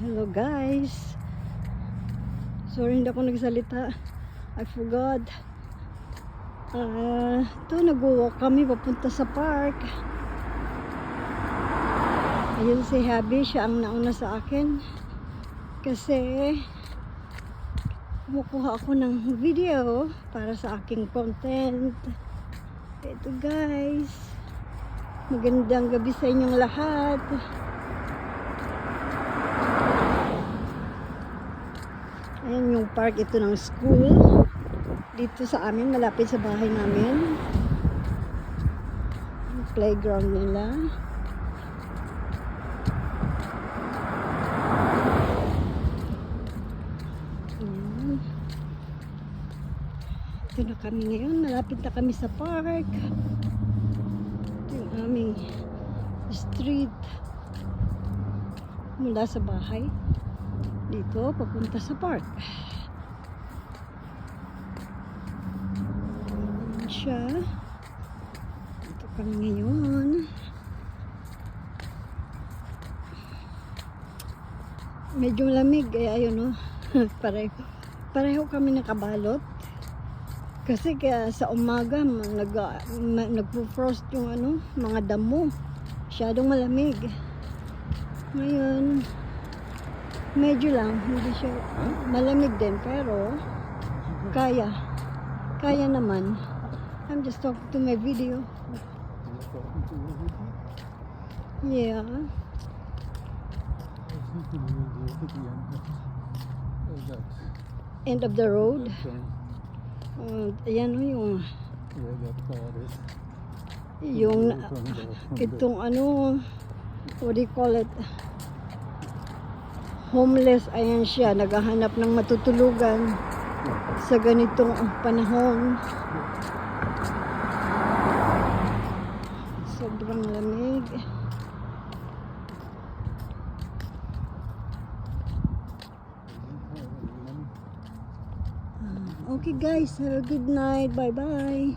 Hello guys. Sorry hindi ako nagsalita. I forgot. Nag-walk kami papunta sa park. Ayun si Habi, siya ang nauna sa akin. Kasi kumukuha ako ng video para sa aking content. Ito guys. Magandang gabi sa inyong lahat. Ayan yung park, ito ng school. Dito sa amin, malapit sa bahay namin. Yung playground nila. Ayan. Ito na kami ngayon, malapit na kami sa park. Ito yung aming street. Mula sa bahay. Dito, papunta sa park. Ayan siya. Dito kami ngayon. Medyo lamig, ayun o. Pareho kami nakabalot. Kasi kaya sa umaga, nagpo-frost yung mga damo. Masyadong malamig. Ngayon, medyo lang, hindi siya malamig din, pero kaya naman. I'm just talking to my video. Yeah. End of the road. Ayan yung itong what do you call it? Homeless, ayan siya, naghahanap ng matutulugan sa ganitong panahon. Sobrang lamig. Okay guys, have a good night. Bye bye.